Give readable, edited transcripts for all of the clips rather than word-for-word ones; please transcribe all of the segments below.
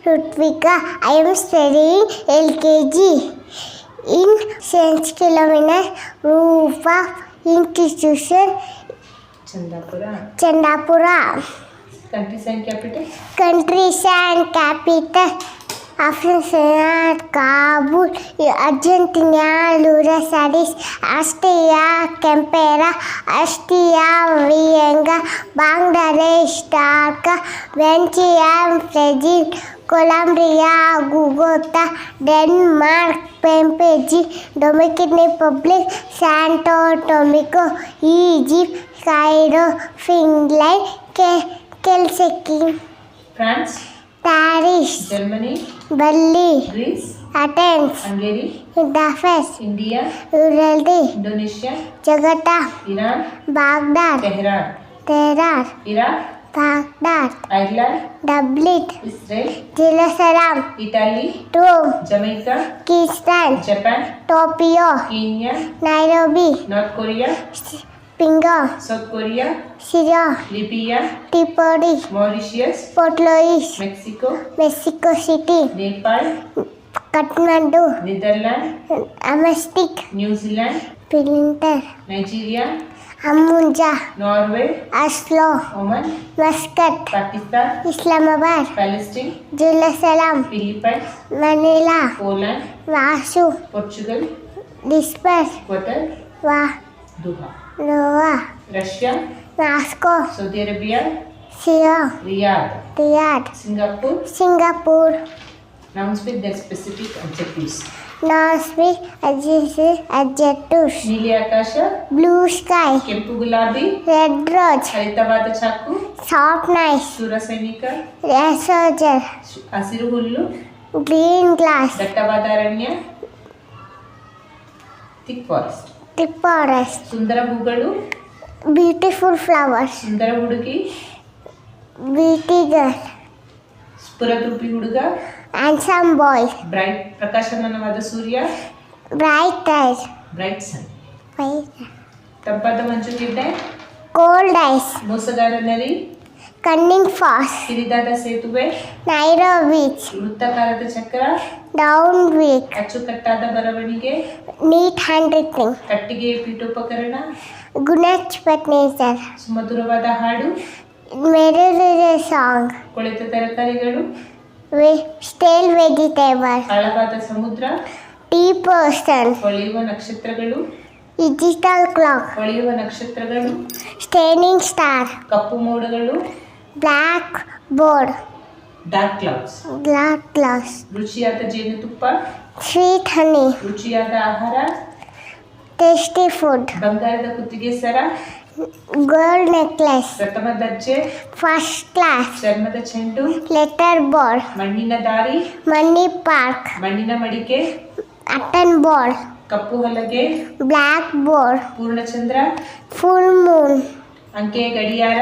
Rutvika. I am studying LKG in St. Philomena Roof Institution, Chandapura. Countries and capital? Countries and capital: Afghanistan, Kabul, Argentina, Buenos Aires, Austria, Canberra, Austria, Vienna, Bangladesh, Dhaka, Belgium, Brazil, Colombia, Bogota, Denmark, Pompeii, Dominican Republic, Santo Domingo, Egypt, Cairo, Finland, Helsinki, France, Paris, Germany, Berlin, Greece, Athens, Hungary, Budapest, India, New Delhi, Indonesia, Jakarta, Iran, Baghdad, Tehran, Iraq, Baghdad, Ireland, Dublin, Israel, Jerusalem, Italy, Rome, Jamaica, Kingston, Japan, Tokyo, Kenya, Nairobi, North Korea, Pingo, South Korea, Syria, Libya, Tripoli, Mauritius, Port Louis, Mexico, Mexico City, Nepal, Kathmandu, Netherlands, Amsterdam, New Zealand, Pinter, Nigeria, Amunja, Norway, Oslo, Oman, Muscat, Pakistan, Islamabad, Palestine, Jerusalem, Philippines, Manila, Poland, Vasu, Portugal, Lisbon, Qatar, Doha, Noah, Russia, Moscow, Saudi Arabia, Seoul, Riyadh, Singapore, nouns with their specific adjectives. Nouns with adjectives: ನೀಲಿ ಆಕಾಶ, blue sky, ಕೆಂಪು ಗುಲಾಬಿ, red rose, ಹರಿತವಾದ ಚಾಕು, soft knife, ಶೂರ ಸೈನಿಕ, red soldier, ಹಸಿರು ಹುಲ್ಲು, green glass, ದಟ್ಟವಾದ ಅರಣ್ಯ, thick forest. thick forest, ಸುಂದರ ಹೂಗಳು, beautiful flowers, ಸುಂದರ ಹುಡುಗಿ, beauty girl, ಸ್ಫುರದ್ರೂಪಿ ಹುಡುಗ, handsome boy, ಬ್ರೈಟ್ ಪ್ರಕಾಶಮಾನವಾದ ಸೂರ್ಯ, bright eyes, ಬ್ರೈಟ್ ಸನ್, white, ತಂಪಾದ ಮಂಜುಗೆಡ್ಡೆ, cold eyes, ಮೋಸಗಾರ ನರಿ, cunning fox, ಕಿರಿದಾದ ಸೇತುವೆ, narrow beach, ವೃತ್ತಾಕಾರದ ಚಕ್ರ, down beak, ಅಚ್ಚುಕಟ್ಟಾದ ಬರವಣಿಗೆ, neat handwriting, ಕಟ್ಟಿಗೆಯ ಪೀಠೋಪಕರಣ, Gunesh nature, ಸುಮಧುರವಾದ ಹಾಡು, melody song, ಕೊಳೆತ ತರಕಾರಿಗಳು, stale vegetable, ಆಳವಾದ ಸಮುದ್ರ, deep ocean, ಹೊಳೆಯುವ ನಕ್ಷತ್ರಗಳು, digital clock, ಹೊಳೆಯುವ ನಕ್ಷತ್ರಗಳು, standing star, ಕಪ್ಪು ಮೋಡಗಳು, black board, dark clouds, black glass, ರುಚಿಯಾದ ಜೇನುತುಪ್ಪ, sweet honey, ರುಚಿಯಾದ ಆಹಾರ, tasty food, ಬಂಗಾರದ ಕುತ್ತಿಗೆ ಸರ, gold necklace, ಪ್ರಥಮ ದರ್ಜೆ, first class, ಚರ್ಮದ ಚೆಂಡು, letter board, ಮಣ್ಣಿನ ದಾರಿ, money park, ಮಣ್ಣಿನ ಮಡಿಕೆ, cotton ball, ಕಪ್ಪು ಹಲಗೆ, black board, Purnachandra, full moon, ಅಂಕೆಯ ಗಡಿಯಾರ,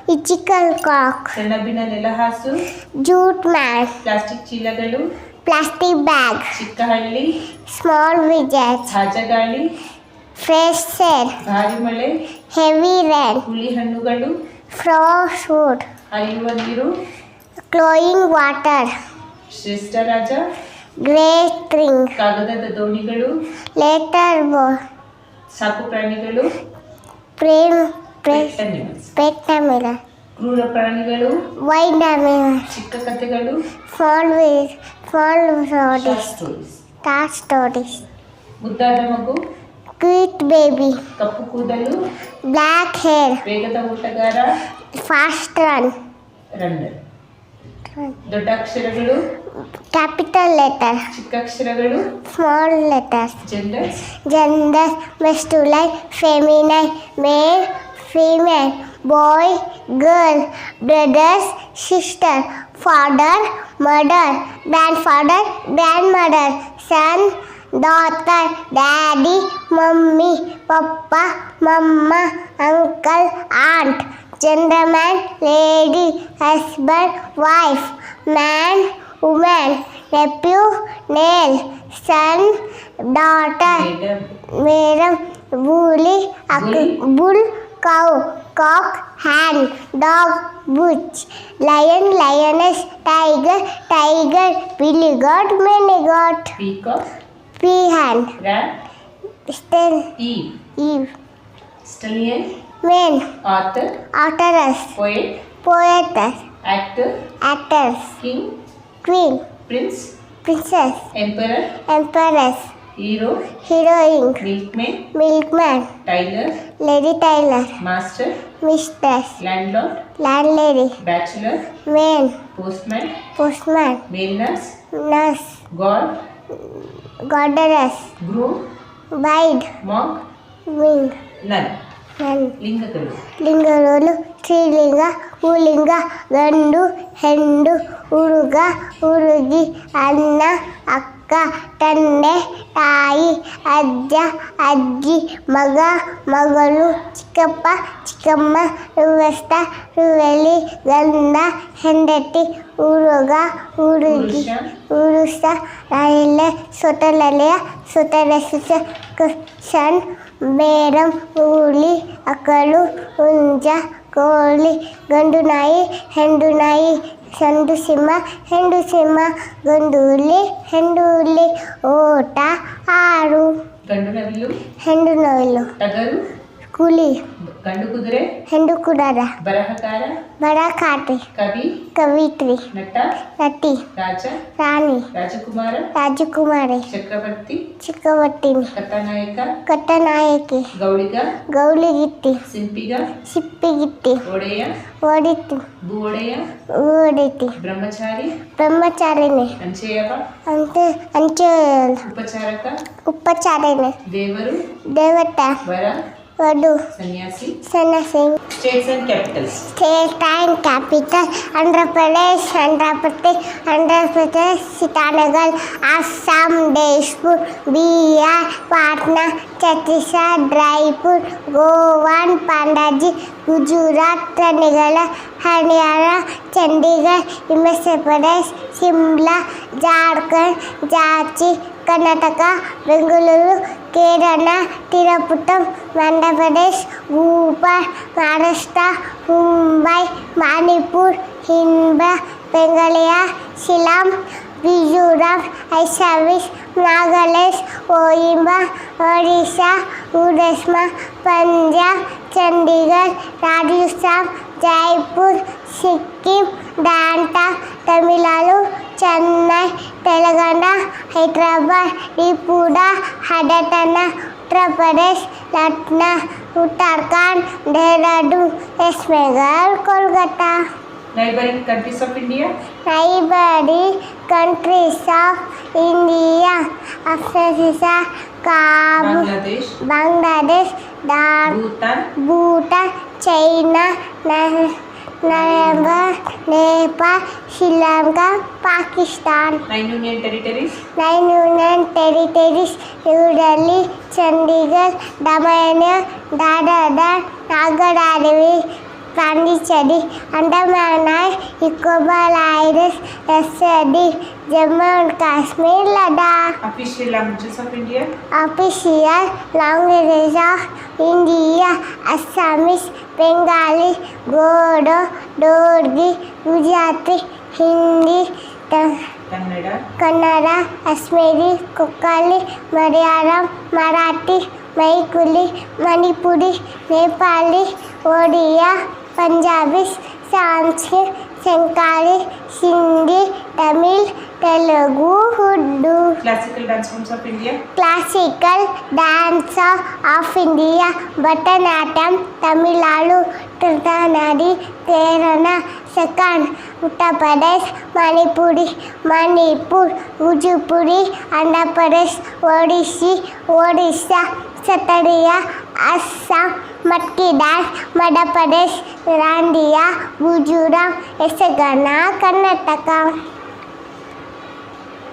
digital clock, ಸೆಣಬಿನ ನೆಲಹಾಸು, jute man, ಪ್ಲಾಸ್ಟಿಕ್ ಚೀಲಗಳು, plastic bag, ಚಿಕ್ಕ ಹಳ್ಳಿ, small widget, ತಾಜಾಗಾಳಿ, fresh air, ಭಾರಿ ಮಳೆ, heavy rain, ಹುಳಿ ಹಣ್ಣುಗಳು, frost wood, ಹರಿಯುವ ನೀರು, flowing water, ಶ್ರೇಷ್ಠ ರಾಜ, great ring, ಕಾಗದದ ದೋಣಿಗಳು, letter board, ಸಾಕು ಪ್ರಾಣಿಗಳು, pet animal, ಕ್ರೂರ ಪ್ರಾಣಿಗಳು, wild animal, ಚಿಕ್ಕ ಕಥೆಗಳು, small stories, stories, star stories, ಮುದ್ದಾದ ಮಗು, cute baby, ಕಪ್ಪು ಕೂದಲು, black hair, ವೇಗದ ಓಟಗಾರ, fast run, ರನ್ನರ್, ದೊಡ್ಡ ಅಕ್ಷರಗಳು, capital letter, ಚಿಕ್ಕ ಅಕ್ಷರಗಳು, small letters, genders, gender, masculine, feminine, male, female, boy, girl, brothers, sister, father, mother, grandfather, grandmother, son, daughter, daddy, mummy, papa, mama, uncle, aunt, gentleman, lady, husband, wife, man, woman, nephew, nail, son, daughter, madam, madam, bully, bull, cow, cock, hen, dog, bush, lion, lioness, tiger, tiger, billy goat, many goat, peacock, peahen, rat, still, eve, eve, stallion, man, author, authoress, poet, poetess, actor, actors, king, queen, prince, princess, emperor, empress, hero, heroine, milkman, milkman, tailor, lady tailor, master, mistress, landlord, landlady, bachelor, man, postman, postman, male nurse, nurse, god, goddess, groom, bride, monk, wing, nun. nun, ಲಿಂಗಗಳು ಲಿಂಗಗಳು ಸ್ತ್ರೀಲಿಂಗ ಪುಲ್ಲಿಂಗ ಗಂಡು ಹೆಣ್ಣು ಹುಡುಗ ಹುಡುಗಿ ಅಣ್ಣ ಅಕ್ಕ ತಂದೆ ತಾಯಿ ಅಜ್ಜ ಅಜ್ಜಿ ಮಗ ಮಗಳು ಚಿಕ್ಕಪ್ಪ ಚಿಕ್ಕಮ್ಮ ರುವಸ್ತ ರುವಲಿ ಗಂಡ ಹೆಂಡತಿ ಹುಡುಗ ಹುಡುಗಿ ಉರುಸ ರೈಲೆ ಸೊಟಲೆಯ ಸೊಟಲೆಸ ಕುಶನ್ ಬೇರಂ ಹುಲಿ ಅಕ್ಕಳು ಹುಂಜ ಕೋಳಿ ಗಂಡು ನಾಯಿ ಹೆಂಡು ನಾಯಿ ಗಂಡು ಸಿಂಹ ಹೆಂಡು ಸಿಂಹ ಗಂಡು ಹುಲಿ ಹೆಂಡು ಹುಲಿ ಓಟ ಆರು ಗಂಡು ನವಿಲು, ಹೆಂಡು ನವಿಲು ಟಗರು, ಕೂಲಿ ಗಂಡು ಕುದುರೆ, ಹೆಂಡು ಕುಡಾರ ಬರಹಗಾರ, ಬಡಕಾಟಿ ಕವಿ, ಕವಿತ್ರಿ ನಟ, ನಟಿ ರಾಜ, ರಾಣಿ ರಾಜಕುಮಾರ, ರಾಜಕುಮಾರಿ ಚಕ್ರವರ್ತಿ, ಚಿಕ್ಕವಟ್ಟಿನಿ ಕಥಾನಾಯಕ, ಕಟ್ಟನಾಯಕಿ ಗೌಳಿಗ, ಗೌಳಿಗಿತ್ತಿ ಸಿಂಪಿಗ, ಸಿಪ್ಪಿಗಿತ್ತಿ ಒಡೆಯ, ಓಡಿತಿ ಭೂ ಒಡೆಯ, ಓಡಿತಿ ಬ್ರಹ್ಮಚಾರಿ, ಬ್ರಹ್ಮಚಾರಿಣಿ ಅಂಚೆಯವ, ಅಂಚೆ ಉಪಚಾರಕ, ಉಪಚಾರಿಣಿ ದೇವರು, ದೇವತ ವರ, ವಧು ಸನ್ಯಾಸಿ. ಸನ್ಯಾಸಿ states and capitals. State and capital Andhra Pradesh Andhra Pradesh Itanagar Assam Dispur Bihar Patna Chhattisgarh Raipur ಗೋವಾನ್ ಪಣಜಿ ಗುಜರಾತ್ ಚಂಡೀಗಢ ಹರಿಯಾಣ ಚಂಡೀಗಢ ಹಿಮಾಚಲ ಪ್ರದೇಶ್ ಶಿಮ್ಲಾ ಜಾರ್ಖಂಡ್ ಜಾಂಚಿ ಕರ್ನಾಟಕ ಬೆಂಗಳೂರು ಕೇರಳ ತಿರುಪತಿ ಮಧ್ಯ ಪ್ರದೇಶ್ ಭೋಪಾಲ್ ಮಹಾರಾಷ್ಟ್ರ ಮುಂಬೈ ಮಣಿಪುರ್ ಹಿಂಬಾ ಬೆಂಗಳೂರು ಶಿಲಾಂಗ್ ಮಿಜೋರಾಂ ಅಸ್ಸಾಮೀಸ್ ನಾಗಾಲ್ಯಾಂಡ್ ಓಹಿಮಾ ಒಡಿಶಾ ಉಡಸ್ಮಾ ಪಂಜಾಬ್ ಚಂಡೀಗಢ ರಾಜಸ್ಥಾನ್ ಜೈಪುರ್ ಸಿಕ್ಕಿಂ ದಾಂಟಾ Tamil Nadu Chennai Telangana Hyderabad Tripura Haryana Uttar Pradesh Lucknow Uttarakhand Dehradun west Bengal Kolkata. Neighbouring countries of India. Neighboring countries of India, Afghanistan, Kabul, Bangladesh, Bhutan, China, Nepal, Sri Lanka, Pakistan. 9 Union Territories. 9 Union Territories, New Delhi, Chandigarh, Daman, Dadar, Nagar Haveli, Pondicherry, Andaman and Nicobar Islands, Lakshadweep, Jammu and Kashmir, Ladakh. Official languages of India. Official languages of India: Assamese, Bengali, Bodo, Dorgi, Gujarati, Hindi, Kannada, Assamese, Konkani, Malayalam, Marathi, Maithili, Manipuri, Nepali, Odia, Punjabi, Sanskrit, Sankali, Hindi, Tamil, Telugu, Urdu. Classical dance forms of India. Classical dance of India: Bharatanatyam, Tamil Nadu, Karnataka, Kerala, Second, Uttar Pradesh, Manipuri, Manipur, Kuchipudi, Andhra Pradesh, Odisha, Sattriya, Assam, Matki dance, Madhya Pradesh, Randiya, Gujarat, Yashagana, Karnataka.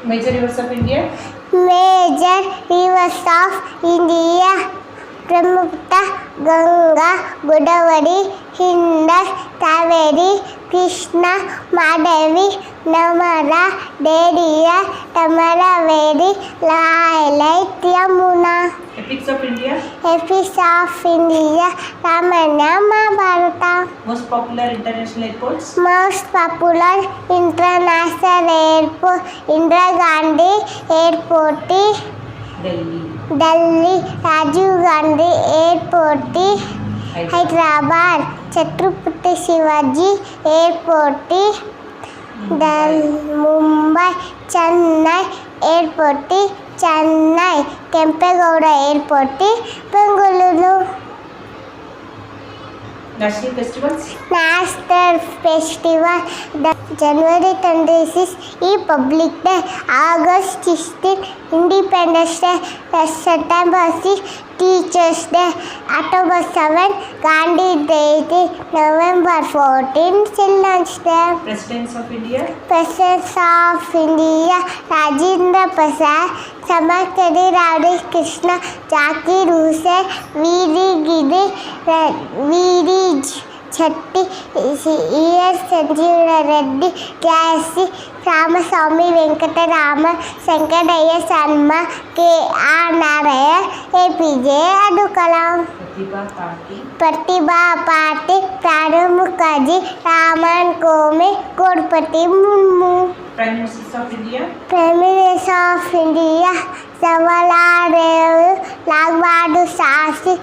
Major rivers of India. Major rivers of India: Brahmaputra, Ganga, Godavari, Indus, Kaveri, Krishna, ಮಾಧವಿ, ನರ್ಮದಾ, ದೇಡಿಯ, ತಮರವೇರಿ, ಲೈಟ್, Yamuna. Epics of India. Epics of India, Ramayana, Mahabharata. Most popular international airports. Most popular international airport, Indira Gandhi Airport, Delhi. Delhi, Rajiv Gandhi Airport, Hyderabad, Chhatrapati Shivaji Airport, Mumbai, Chennai Airport, Chennai, Kempegowda Airport, Bengaluru. National festivals. National Festival, the January 26, Republic Day, August 16, Independence Day, September 6, Teachers Day, October 7, Gandhi Day, November 14, Children's Day. Presidents of India. Presidents of India, Rajendra Prasad, Samakari Radhe Krishna, Zakir Hussain, Viri Chatti, E.S. Sanjeeva Reddy, Jayasri, Ramaswamy Venkatarama, Sankaraya Sharma, K.R. Narayan, A.P.J. Abdul Kalam. Pratibha Patil, Pranab Mukherjee, Raman Kome, Draupadi Murmu. Prime Ministers of India. Prime Minister of India, Jawaharlal Nehru, Lal Bahadur Shastri,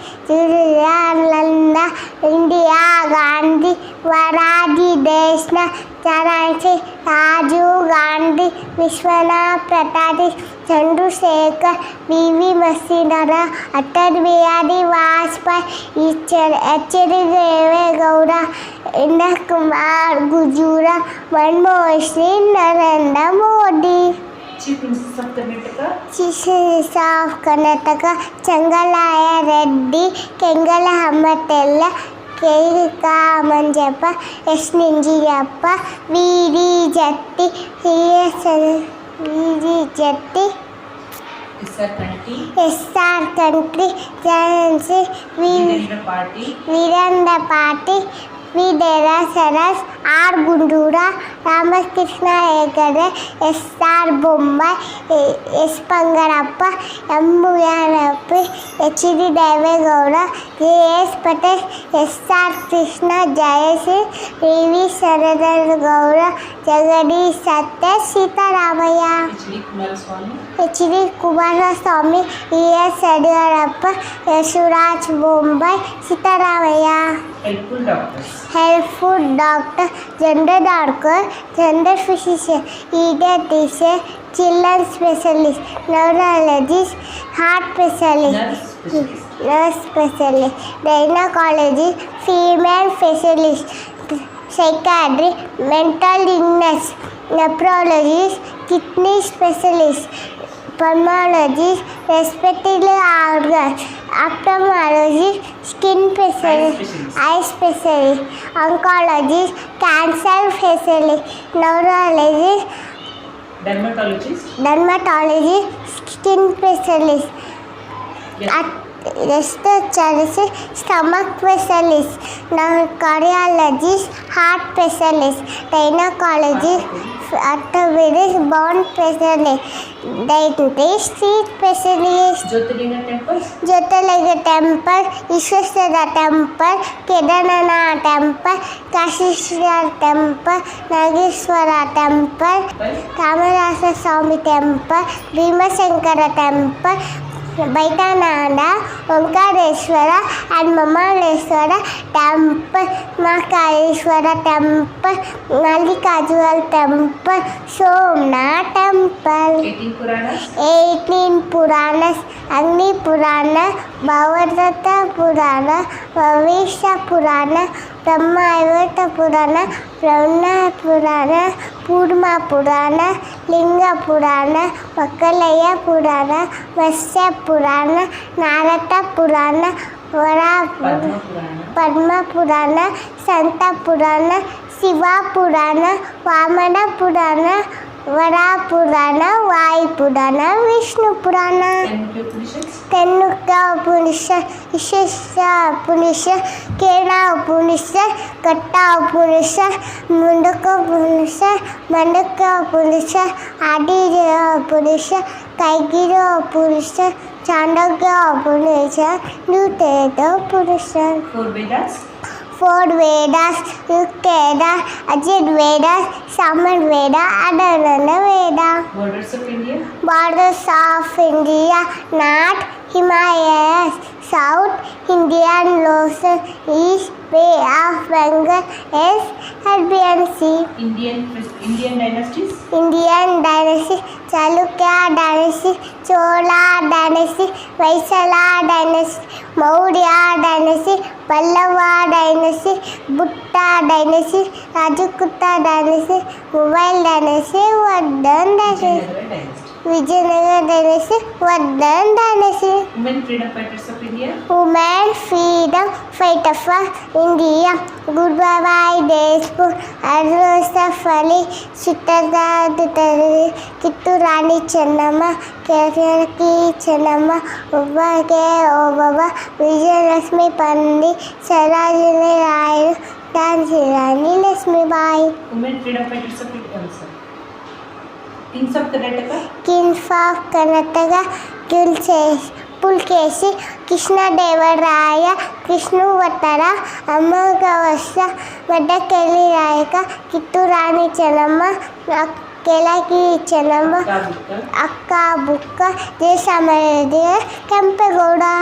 Nanda, Indira Gandhi, Varaji Deshna, Charansi, Rajiv Gandhi, Vishwanath Pratap, Chandrasekhar, V.V. Masinara, Atal Bihari Vajpayee, H.D. Devegowda, Indira Kumar Gujura, Manmohan Singh, Narendra Modi. Chief Ministers of Karnataka. Chief Minister of Karnataka, Changalaya Reddy, Kengala Hamatella, K.K. Manjappa, S. Ninjiyappa, V.D. Jatti, SR Kanti. S.R. Country, Jansi, Virendra Party, V. Dera Saras, R. Gundura, Ramakrishna Hegade, S.R. Bombay, S. Pangarappa, M. Muyarappi, H.D. Devegowda, J.S. Patel, S.R. Krishna, Jayasri, V.V. Saradagowda, Jagadish Satya, Sitaramaya. H.D. H.D. Kumaraswamy. E.S. Yadiyurappa, Suraj Bombay, Sitaramaya. Helpful doctors. Helpful doctor, gender doctor, gender physician, pediatrician, children specialist, neurologist, heart specialist, nurse specialist, gynecologist, female specialist, psychiatry, mental illness, nephrologist, kidney specialist, pulmonologist, respiratory organs, ophthalmologist, skin specialist, eye specialist, oncologist, cancer specialist, neurologist, dermatologist, skin specialist, gastroenterologist, stomach specialist, cardiologist, heart specialist, gynecologist, orthopedist, bone specialist, dentist, teeth specialist. Jyotirlinga temple, Ishwara temple, Kedarnath temple, Kashishwar temple, Nageshwara temple, Kamarasa Swami temple, Bhimashankara temple, Baitananda, Omkareshwara and Mamaleshwara temple, Mahakaleshwara temple, Mallikarjuna temple, Somnath temple. 18 Puranas, Agni Purana, Bhavarata Purana, Bhavisha Purana, Brahmavata Purana, Brahma Purana, Purma Purana, Linga Purana, Makalaya Purana, Vatsya Purana, Narada Purana, Vara Padma Purana, Santa Purana, Shiva Purana, Vamana Purana, ವರಾ ಪುರಾಣ, ವಾಯು ಪುರಾಣ, ವಿಷ್ಣು ಪುರಾಣ. 10 Upanishads. ತೆನ್ನುಕ Upanishad, ವಿಶೇಷ ಉಪನಿಷತ್, ಕೇರಳ ಉಪನಿಷತ್, ಕಟ್ಟ Upanishad, Mundaka Upanishad, Mundaka Upanishad, ಆದಿಜಯ Upanishad, ಕೈಗಿರ Upanishad, ಚಾಂಡಕ್ಯ Upanishad, ನ್ಯೂತೇದ Upanishad. 4 Vedas. 4 Vedas, Yugvedas, Ajurvedas, Samarveda, Adharana Veda. Borders of India. Borders of India, North Himalayas, South Indian Ocean, East Bay of Bengal, West Arabian Sea. Indian dynasties. Indian dynasty, Chalukya dynasty, Chola dynasty, Vaisala dynasty, Maurya dynasty, Pallava dynasty, Bhutta dynasty, Rajputta dynasty, Mughal dynasty, Vardhan dynasty, Vijayanagar dynasty. Vijayanagar dynasty, Vardhan dynasty. Women freedom fighters of India. Women freedom fighter for India. Gurbabai Deshpur, Arosaf Ali, Suttada Dutari, Kittu Rani Chennamma, Keraki Chennamma, Ubake Obaba, Vijayalakshmi Pandit, Sarojini Naidu, Jhansi Rani Lakshmi Bai. Women freedom fighters of India also. Kings of Karnataka. Kings of Karnataka, Pulkesi, Krishnadevaraya, Krishnuvardhana, Amagavasa, Madakali Rayaka, Kittu Rani Chennamma, Kelaki Chennamma, Akka Bukka, Jayasamaradi, Kempegowda.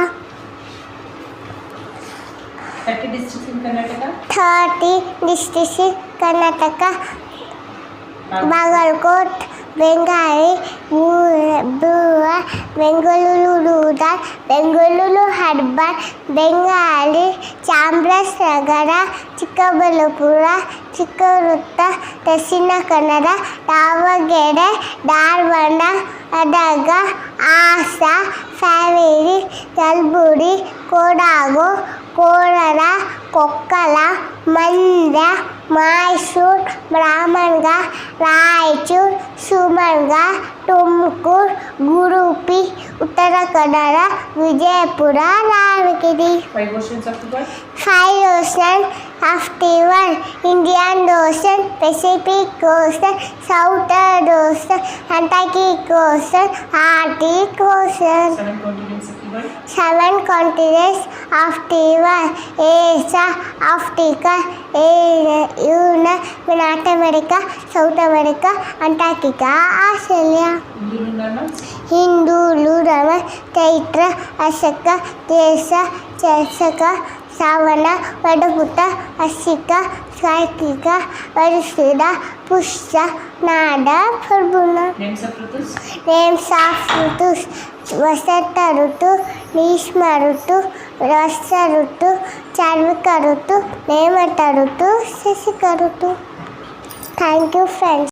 30 districts in Karnataka. 30 districts in Karnataka, Bagalkot, Bengali, Bua, Bengaluru Rural, Bengaluru Harbour, Bengali, Chamrasnagara, Chikkabalapura, Chikkarutta, Daksina Kannada, Davagere, Dharwada, Adaga, Asa, Saveri, Kalburi, Kodagu, Korara, Kokkala, Mandya, Mysore, Brahmanga, Raichur, Sumanga, Tumkur, Gurupi, Uttara Kannada, Vijayapura, Ravagiri. 5 oceans of the world. 5 oceans of the world: Indian Ocean, Pacific Ocean, Southern Ocean, Atlantic Ocean, Arctic Ocean. 7 continents of the world. 7 continents of the world: Asia, Africa, Europe, North America, South America, Antarctica, Australia. Hindu lunar months. Hindu lunar months: Chaitra, Ashaka, Jesa, Chaisaka, Savana, Vadaputa, Ashika, Kartika, Varishida, Pushya, Nada, Phalguna. Names of Rutus. Names of Rutus: Vasanta Rutu, Grishma Rutu, Rasya Rutu, Charvika Rutu, Hemanta Rutu, Shashika Rutu. Thank you, friends.